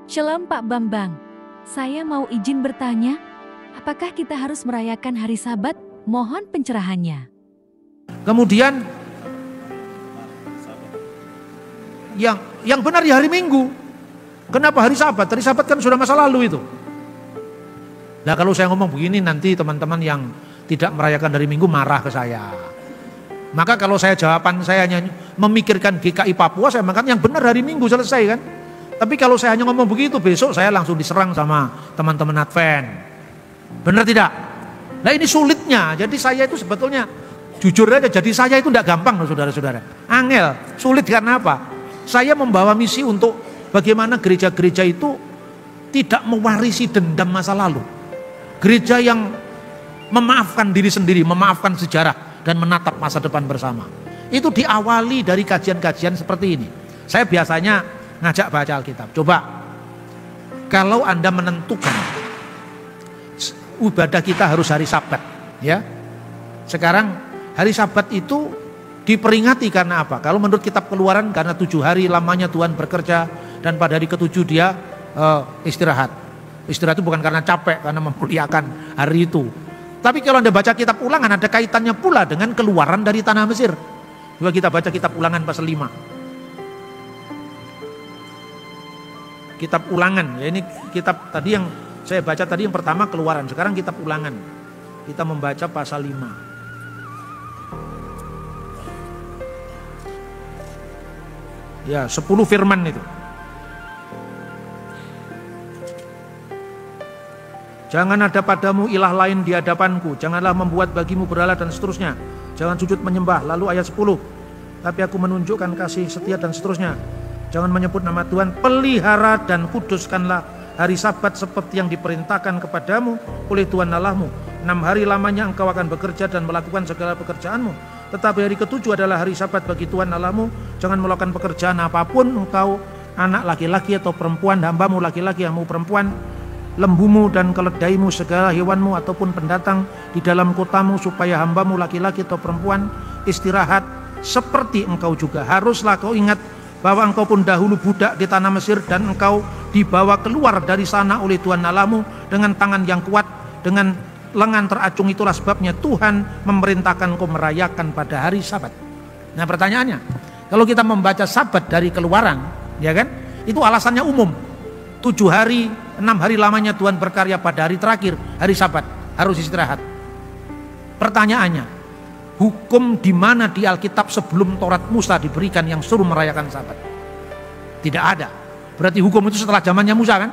Shalom Pak Bambang, saya mau izin bertanya, apakah kita harus merayakan hari Sabat? Mohon pencerahannya. Kemudian yang benar ya hari Minggu. Kenapa hari Sabat? Hari Sabat kan sudah masa lalu itu. Nah kalau saya ngomong begini nanti teman-teman yang tidak merayakan hari Minggu marah ke saya. Maka kalau jawaban saya hanya memikirkan GKI Papua, saya makan yang benar hari Minggu selesai kan. Tapi kalau saya hanya ngomong begitu, besok saya langsung diserang sama teman-teman Advent. Benar tidak? Nah ini sulitnya. Jadi saya itu sebetulnya jujur aja, jadi saya itu tidak gampang loh saudara-saudara. Angel, sulit karena apa? Saya membawa misi untuk bagaimana gereja-gereja itu tidak mewarisi dendam masa lalu. Gereja yang memaafkan diri sendiri, memaafkan sejarah dan menatap masa depan bersama. Itu diawali dari kajian-kajian seperti ini. Saya biasanya ngajak baca Alkitab. Coba kalau Anda menentukan ibadah kita harus hari Sabat, ya. Sekarang hari Sabat itu diperingati karena apa? Kalau menurut kitab Keluaran karena 7 hari lamanya Tuhan bekerja dan pada hari ke-7 dia istirahat. Istirahat itu bukan karena capek, karena memuliakan hari itu. Tapi kalau Anda baca kitab Ulangan ada kaitannya pula dengan keluaran dari tanah Mesir. Coba kita baca kitab Ulangan pasal 5. Kitab Ulangan, ya ini kitab tadi yang saya baca tadi yang pertama Keluaran, sekarang kitab Ulangan. Kita membaca pasal 5. Ya, 10 firman itu. Jangan ada padamu ilah lain di hadapanku, janganlah membuat bagimu berhala dan seterusnya. Jangan sujud menyembah. Lalu ayat 10. Tapi aku menunjukkan kasih setia dan seterusnya. Jangan menyebut nama Tuhan, pelihara dan kuduskanlah hari Sabat seperti yang diperintahkan kepadamu oleh Tuhan Allahmu. 6 hari lamanya engkau akan bekerja dan melakukan segala pekerjaanmu. Tetapi hari ke-7 adalah hari Sabat bagi Tuhan Allahmu. Jangan melakukan pekerjaan apapun engkau, anak laki-laki atau perempuan, hambamu laki-laki, hambamu perempuan, lembumu dan keledaimu, segala hewanmu ataupun pendatang di dalam kotamu, supaya hambamu laki-laki atau perempuan istirahat seperti engkau juga. Haruslah kau ingat bahwa engkau pun dahulu budak di tanah Mesir dan engkau dibawa keluar dari sana oleh Tuhan Allahmu dengan tangan yang kuat, dengan lengan teracung. Itulah sebabnya Tuhan memerintahkan engkau merayakan pada hari Sabat. Nah pertanyaannya, kalau kita membaca Sabat dari Keluaran, ya kan, itu alasannya umum. 7 hari, 6 hari lamanya Tuhan berkarya, pada hari terakhir, hari Sabat, harus istirahat. Pertanyaannya, hukum di mana di Alkitab sebelum Taurat Musa diberikan yang suruh merayakan Sabat? Tidak ada. Berarti hukum itu setelah zamannya Musa kan?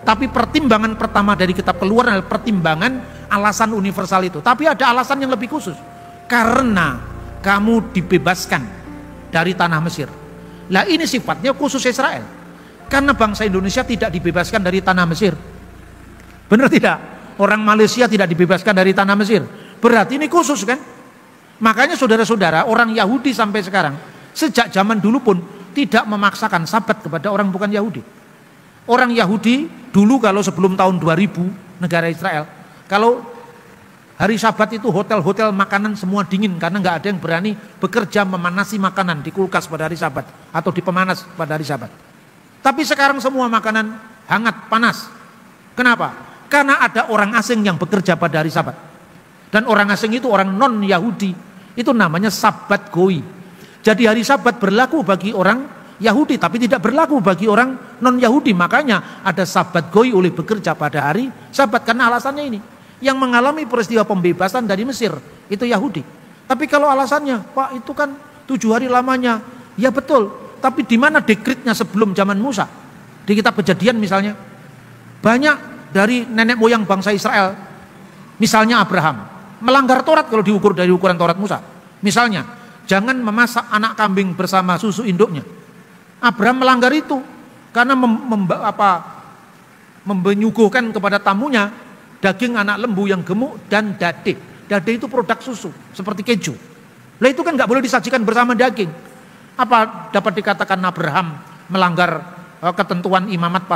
Tapi pertimbangan pertama dari kitab Keluaran adalah pertimbangan alasan universal itu. Tapi ada alasan yang lebih khusus. Karena kamu dibebaskan dari tanah Mesir. Lah ini sifatnya khusus Israel. Karena bangsa Indonesia tidak dibebaskan dari tanah Mesir. Benar tidak? Orang Malaysia tidak dibebaskan dari tanah Mesir. Berarti ini khusus kan? Makanya saudara-saudara, orang Yahudi sampai sekarang, sejak zaman dulu pun tidak memaksakan Sabat kepada orang bukan Yahudi. Orang Yahudi dulu kalau sebelum tahun 2000 negara Israel, kalau hari Sabat itu hotel-hotel makanan semua dingin karena nggak ada yang berani bekerja memanasi makanan di kulkas pada hari Sabat atau di pemanas pada hari Sabat. Tapi sekarang semua makanan hangat, panas. Kenapa? Karena ada orang asing yang bekerja pada hari Sabat. Dan orang asing itu orang non-Yahudi. Itu namanya Sabat Goi. Jadi hari Sabat berlaku bagi orang Yahudi, tapi tidak berlaku bagi orang non-Yahudi. Makanya ada Sabat Goi oleh bekerja pada hari Sabat. Karena alasannya ini, yang mengalami peristiwa pembebasan dari Mesir itu Yahudi. Tapi kalau alasannya, Pak itu kan 7 hari lamanya, ya betul. Tapi di mana dekretnya sebelum zaman Musa? Di kitab Kejadian misalnya, banyak dari nenek moyang bangsa Israel, misalnya Abraham, melanggar Taurat kalau diukur dari ukuran Taurat Musa. Misalnya, jangan memasak anak kambing bersama susu induknya. Abraham melanggar itu karena menyuguhkan kepada tamunya daging anak lembu yang gemuk dan dade. Dade itu produk susu seperti keju. Lah itu kan nggak boleh disajikan bersama daging. Apa dapat dikatakan Abraham melanggar ketentuan imamat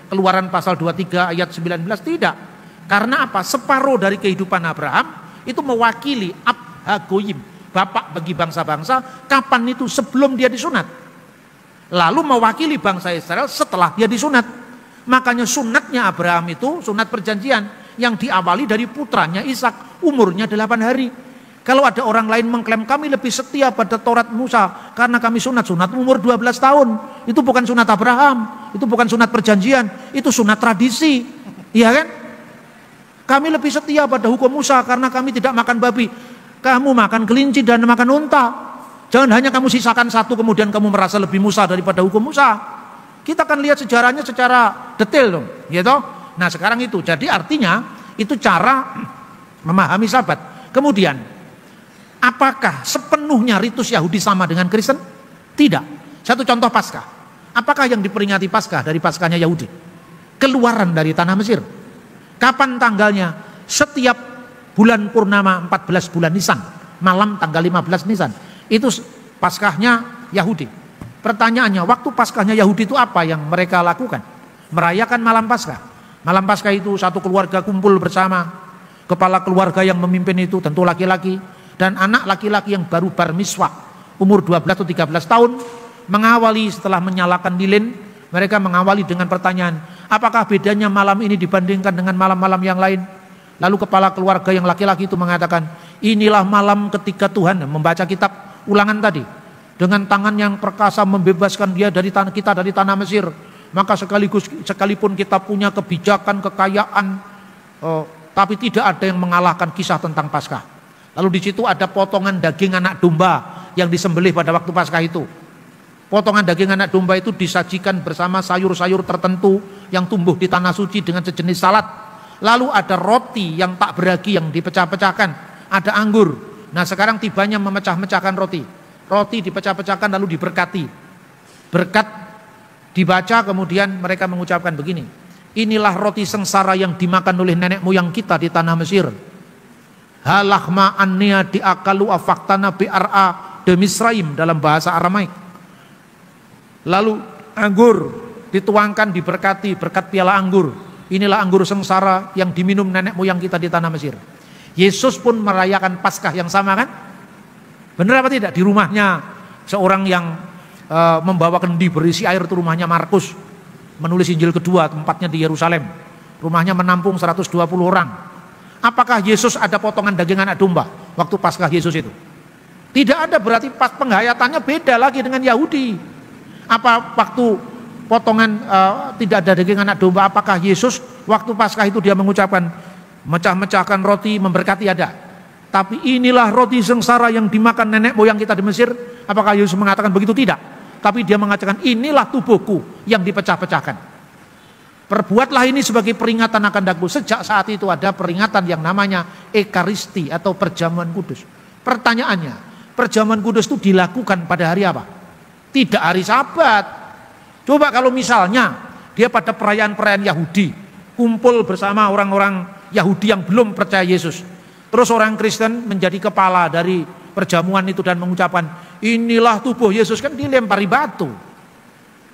Keluaran pasal 23 ayat 19? Tidak. Karena apa? Separuh dari kehidupan Abraham itu mewakili Ab Hagoyim, bapak bagi bangsa-bangsa. Kapan itu? Sebelum dia disunat. lalu mewakili bangsa Israel setelah dia disunat. Makanya sunatnya Abraham itu sunat perjanjian yang diawali dari putranya Ishak, umurnya 8 hari. Kalau ada orang lain mengklaim kami lebih setia pada Taurat Musa karena kami sunat umur 12 tahun. Itu bukan sunat Abraham, itu bukan sunat perjanjian, itu sunat tradisi. Iya kan? Kami lebih setia pada hukum Musa karena kami tidak makan babi. Kamu makan kelinci dan makan unta. Jangan hanya kamu sisakan satu kemudian kamu merasa lebih Musa daripada hukum Musa. Kita akan lihat sejarahnya secara detail dong, gitu. Nah, sekarang itu. Jadi artinya itu cara memahami Sabat. Kemudian, apakah sepenuhnya ritus Yahudi sama dengan Kristen? Tidak. Satu contoh Paskah. Apakah yang diperingati Paskah dari Paskahnya Yahudi? Keluaran dari tanah Mesir. Kapan tanggalnya? Setiap bulan purnama 14 bulan Nisan, malam tanggal 15 Nisan. Itu Paskahnya Yahudi. Pertanyaannya, waktu Paskahnya Yahudi itu apa yang mereka lakukan? Merayakan malam Paskah. Malam Paskah itu satu keluarga kumpul bersama. Kepala keluarga yang memimpin itu tentu laki-laki, dan anak laki-laki yang baru bar miswah, umur 12 atau 13 tahun, mengawali setelah menyalakan lilin. Mereka mengawali dengan pertanyaan, apakah bedanya malam ini dibandingkan dengan malam-malam yang lain? Lalu kepala keluarga yang laki-laki itu mengatakan, inilah malam ketika Tuhan membaca kitab Ulangan tadi, dengan tangan yang perkasa membebaskan dia dari tanah Mesir. Maka sekalipun kita punya kebijakan, kekayaan, tapi tidak ada yang mengalahkan kisah tentang Paskah. Lalu di situ ada potongan daging anak domba yang disembelih pada waktu Paskah itu. Potongan daging anak domba itu disajikan bersama sayur-sayur tertentu yang tumbuh di tanah suci dengan sejenis salad. Lalu ada roti yang tak beragi yang dipecah-pecahkan, ada anggur. Nah, sekarang tibanya memecah-mecahkan roti. Roti dipecah-pecahkan lalu diberkati. Berkat dibaca, kemudian mereka mengucapkan begini, inilah roti sengsara yang dimakan oleh nenek moyang kita di tanah Mesir. Halahma annia diakalu afaktana bi'ar'a de Misraim dalam bahasa Aramaik. Lalu anggur dituangkan, diberkati, berkat piala anggur. Inilah anggur sengsara yang diminum nenek moyang kita di tanah Mesir. Yesus pun merayakan Paskah yang sama kan? Benar apa tidak? Di rumahnya seorang yang membawa kendi berisi air, itu rumahnya Markus, menulis Injil kedua, tempatnya di Yerusalem. Rumahnya menampung 120 orang. Apakah Yesus ada potongan daging anak domba waktu Paskah Yesus itu? Tidak ada, berarti pas penghayatannya beda lagi dengan Yahudi. Apa waktu potongan tidak ada daging anak domba, apakah Yesus waktu Paskah itu dia mengucapkan mecah-mecahkan roti memberkati? Ada. Tapi inilah roti sengsara yang dimakan nenek moyang kita di Mesir. Apakah Yesus mengatakan begitu? Tidak. Tapi dia mengatakan inilah tubuhku yang dipecah-pecahkan. Perbuatlah ini sebagai peringatan akan daku. Sejak saat itu ada peringatan yang namanya Ekaristi atau perjamuan kudus. Pertanyaannya, perjamuan kudus itu dilakukan pada hari apa? Tidak hari Sabat. Coba kalau misalnya dia pada perayaan-perayaan Yahudi, kumpul bersama orang-orang Yahudi yang belum percaya Yesus. Terus orang Kristen menjadi kepala dari perjamuan itu dan mengucapkan, inilah tubuh Yesus, kan dilempari batu.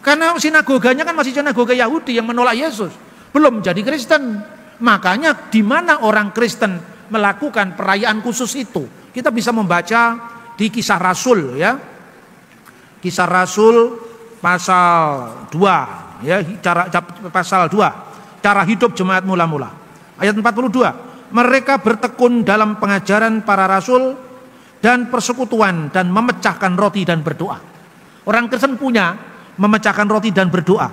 Karena sinagoganya kan masih sinagoga Yahudi yang menolak Yesus, belum jadi Kristen. Makanya di mana orang Kristen melakukan perayaan khusus itu, kita bisa membaca di Kisah Rasul ya. Kisah Rasul pasal 2 ya, pasal 2, cara hidup jemaat mula-mula. Ayat 42. Mereka bertekun dalam pengajaran para rasul dan persekutuan dan memecahkan roti dan berdoa. Orang Kristen punya memecahkan roti dan berdoa.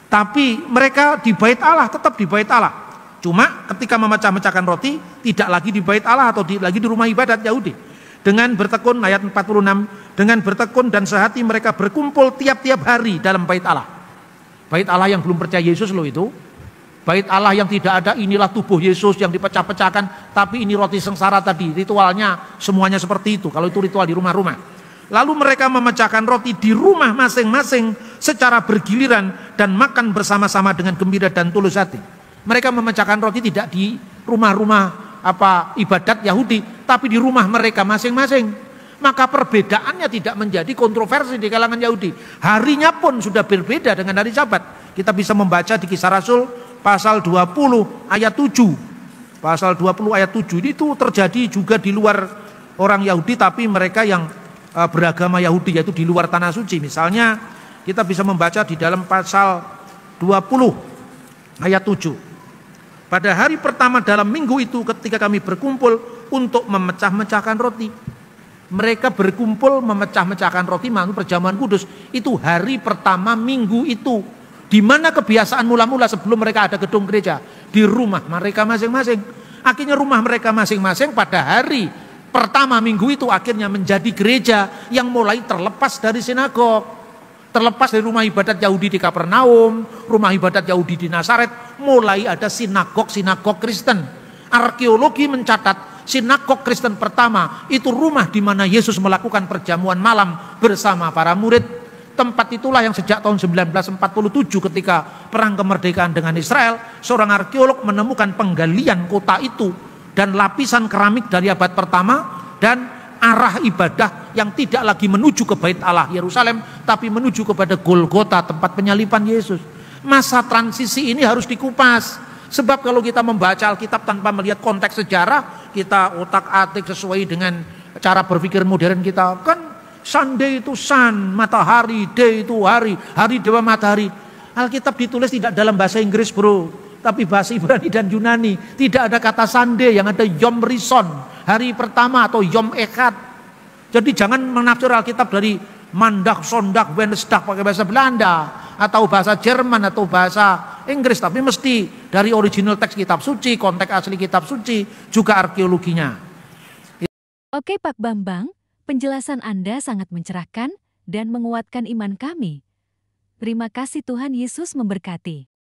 Tapi mereka di bait Allah, tetap di bait Allah. Cuma ketika memecah-mecahkan roti tidak lagi di bait Allah atau lagi di rumah ibadat Yahudi. Dengan bertekun, ayat 46, dengan bertekun dan sehati mereka berkumpul tiap-tiap hari dalam bait Allah. Bait Allah yang belum percaya Yesus loh itu. Bait Allah yang tidak ada inilah tubuh Yesus yang dipecah-pecahkan, tapi ini roti sengsara tadi. Ritualnya semuanya seperti itu, kalau itu ritual di rumah-rumah. Lalu mereka memecahkan roti di rumah masing-masing secara bergiliran dan makan bersama-sama dengan gembira dan tulus hati. Mereka memecahkan roti tidak di rumah-rumah ibadat Yahudi, tapi di rumah mereka masing-masing. Maka perbedaannya tidak menjadi kontroversi di kalangan Yahudi. Harinya pun sudah berbeda dengan hari Sabat. Kita bisa membaca di Kisah Rasul pasal 20 ayat 7. Pasal 20 ayat 7 ini itu terjadi juga di luar orang Yahudi, tapi mereka yang beragama Yahudi, yaitu di luar tanah suci. Misalnya Kita bisa membaca di dalam pasal 20 ayat 7. Pada hari pertama dalam minggu itu ketika kami berkumpul untuk memecah-mecahkan roti. Mereka berkumpul memecah-mecahkan roti menurut perjamuan kudus. Itu hari pertama minggu itu. Di mana kebiasaan mula-mula sebelum mereka ada gedung gereja? Di rumah mereka masing-masing. Akhirnya rumah mereka masing-masing pada hari pertama minggu itu akhirnya menjadi gereja yang mulai terlepas dari sinagog. Terlepas dari rumah ibadat Yahudi di Kapernaum, rumah ibadat Yahudi di Nazaret, mulai ada sinagog-sinagog Kristen. Arkeologi mencatat sinagog Kristen pertama itu rumah di mana Yesus melakukan perjamuan malam bersama para murid. Tempat itulah yang sejak tahun 1947 ketika perang kemerdekaan dengan Israel, seorang arkeolog menemukan penggalian kota itu dan lapisan keramik dari abad pertama dan arah ibadah yang tidak lagi menuju ke Bait Allah Yerusalem tapi menuju kepada Golgota, tempat penyaliban Yesus. Masa transisi ini harus dikupas. Sebab kalau kita membaca Alkitab tanpa melihat konteks sejarah, kita otak-atik sesuai dengan cara berpikir modern kita. Kan Sunday itu sun, matahari, day itu hari, hari dewa matahari. Alkitab ditulis tidak dalam bahasa Inggris bro, tapi bahasa Ibrani dan Yunani. Tidak ada kata Sunday, yang ada Yom Rison, hari pertama atau Yom Echad. Jadi jangan menafsir Alkitab dari Mandag, Sondag, Wednesdag pakai bahasa Belanda atau bahasa Jerman atau bahasa Inggris, tapi mesti dari original teks kitab suci, konteks asli kitab suci, juga arkeologinya. Oke Pak Bambang, penjelasan Anda sangat mencerahkan dan menguatkan iman kami. Terima kasih, Tuhan Yesus memberkati.